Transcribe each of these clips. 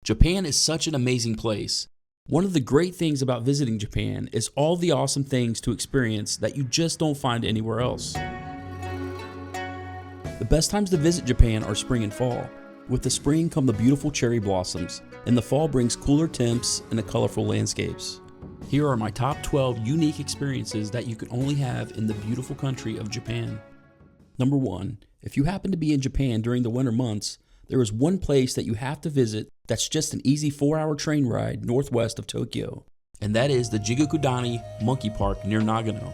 Japan is such an amazing place. One of the great things about visiting Japan is all the awesome things to experience that you just don't find anywhere else. The best times to visit Japan are spring and fall. With the spring come the beautiful cherry blossoms, and the fall brings cooler temps and the colorful landscapes. Here are my top 12 unique experiences that you can only have in the beautiful country of Japan. Number 1. If you happen to be in Japan during the winter months, there is one place that you have to visit that's just an easy 4-hour train ride northwest of Tokyo, and that is the Jigokudani Monkey Park near Nagano.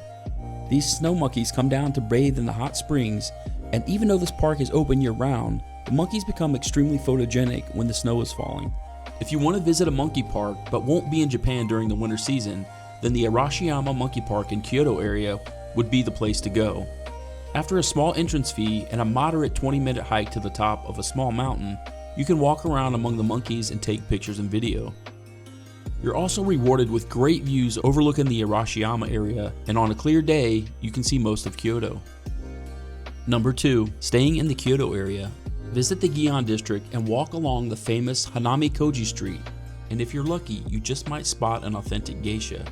These snow monkeys come down to bathe in the hot springs, and even though this park is open year-round, the monkeys become extremely photogenic when the snow is falling. If you want to visit a monkey park but won't be in Japan during the winter season, then the Arashiyama Monkey Park in Kyoto area would be the place to go. After a small entrance fee and a moderate 20-minute hike to the top of a small mountain, you can walk around among the monkeys and take pictures and video. You're also rewarded with great views overlooking the Arashiyama area, and on a clear day, you can see most of Kyoto. Number 2. Staying in the Kyoto area. Visit the Gion district and walk along the famous Hanami-Koji Street, and if you're lucky, you just might spot an authentic geisha.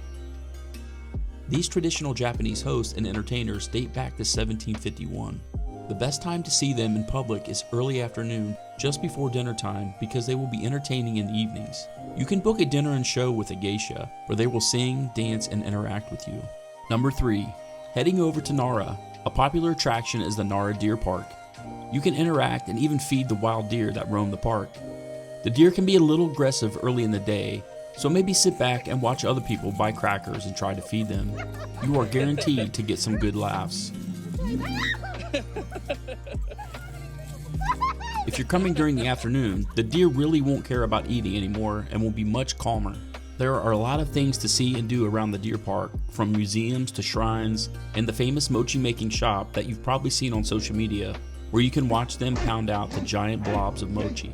These traditional Japanese hosts and entertainers date back to 1751. The best time to see them in public is early afternoon, just before dinner time, because they will be entertaining in the evenings. You can book a dinner and show with a geisha, where they will sing, dance, and interact with you. Number 3. Heading over to Nara. A popular attraction is the Nara Deer Park. You can interact and even feed the wild deer that roam the park. The deer can be a little aggressive early in the day, so maybe sit back and watch other people buy crackers and try to feed them. You are guaranteed to get some good laughs. If you're coming during the afternoon, the deer really won't care about eating anymore and will be much calmer. There are a lot of things to see and do around the deer park, from museums to shrines, and the famous mochi making shop that you've probably seen on social media, where you can watch them pound out the giant blobs of mochi.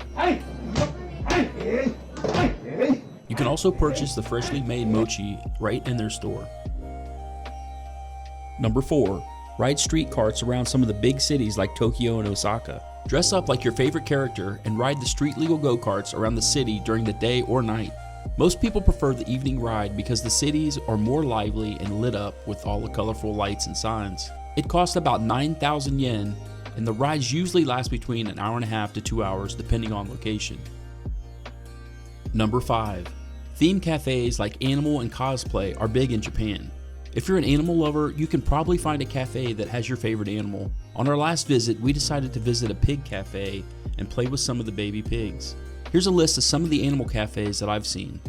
You can also purchase the freshly made mochi right in their store. Number 4. Ride street carts around some of the big cities like Tokyo and Osaka. Dress up like your favorite character and ride the street legal go-karts around the city during the day or night. Most people prefer the evening ride because the cities are more lively and lit up with all the colorful lights and signs. It costs about 9,000 yen, and the rides usually last between an hour and a half to 2 hours depending on location. Number 5. Theme cafes like animal and cosplay are big in Japan. If you're an animal lover, you can probably find a cafe that has your favorite animal. On our last visit, we decided to visit a pig cafe and play with some of the baby pigs. Here's a list of some of the animal cafes that I've seen.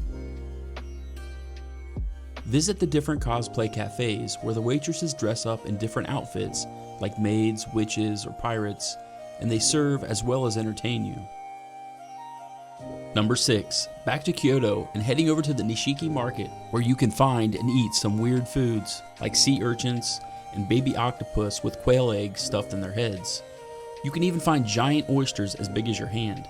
Visit the different cosplay cafes where the waitresses dress up in different outfits like maids, witches, or pirates, and they serve as well as entertain you. Number 6. Back to Kyoto and heading over to the Nishiki Market, where you can find and eat some weird foods like sea urchins and baby octopus with quail eggs stuffed in their heads. You can even find giant oysters as big as your hand.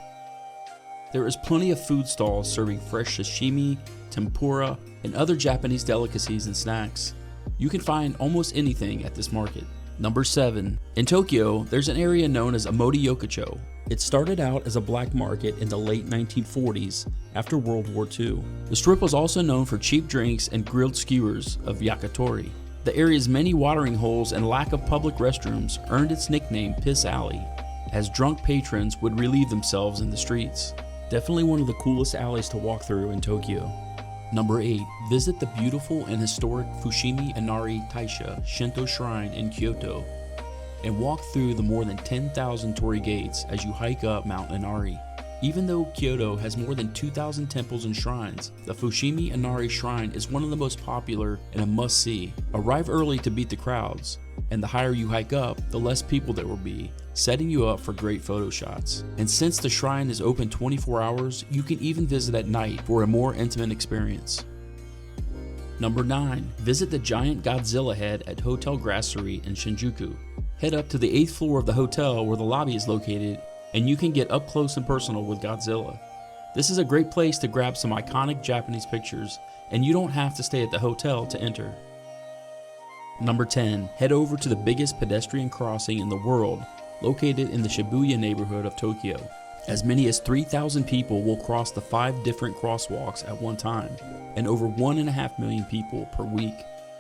There is plenty of food stalls serving fresh sashimi, tempura, and other Japanese delicacies and snacks. You can find almost anything at this market. Number 7. In Tokyo, there's an area known as Amodi Yokoo. It started out as a black market in the late 1940s after World War II. The strip was also known for cheap drinks and grilled skewers of yakitori. The area's many watering holes and lack of public restrooms earned its nickname Piss Alley, as drunk patrons would relieve themselves in the streets. Definitely one of the coolest alleys to walk through in Tokyo. Number 8. Visit the beautiful and historic Fushimi Inari Shinto Shrine in Kyoto and walk through the more than 10,000 torii gates as you hike up Mount Anari. Even though Kyoto has more than 2,000 temples and shrines, the Fushimi Inari Shrine is one of the most popular and a must-see. Arrive early to beat the crowds, and the higher you hike up, the less people there will be, setting you up for great photo shots. And since the shrine is open 24 hours, you can even visit at night for a more intimate experience. Number 9. Visit the giant Godzilla Head at Hotel Grasserie in Shinjuku. Head up to the 8th floor of the hotel where the lobby is located, and you can get up close and personal with Godzilla. This is a great place to grab some iconic Japanese pictures, and you don't have to stay at the hotel to enter. Number 10. Head over to the biggest pedestrian crossing in the world, located in the Shibuya neighborhood of Tokyo. As many as 3,000 people will cross the 5 different crosswalks at one time, and over 1.5 million people per week.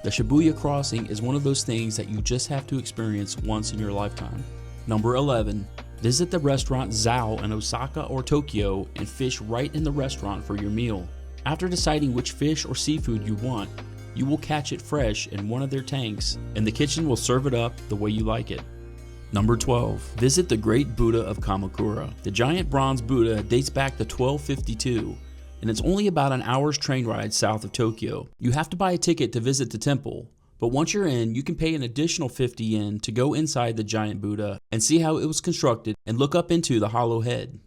The Shibuya Crossing is one of those things that you just have to experience once in your lifetime. Number 11. Visit the restaurant Zao in Osaka or Tokyo and fish right in the restaurant for your meal. After deciding which fish or seafood you want, you will catch it fresh in one of their tanks, and the kitchen will serve it up the way you like it. Number 12. Visit the Great Buddha of Kamakura. The giant bronze Buddha dates back to 1252, and it's only about an hour's train ride south of Tokyo. You have to buy a ticket to visit the temple, but once you're in, you can pay an additional 50 yen to go inside the giant Buddha and see how it was constructed and look up into the hollow head.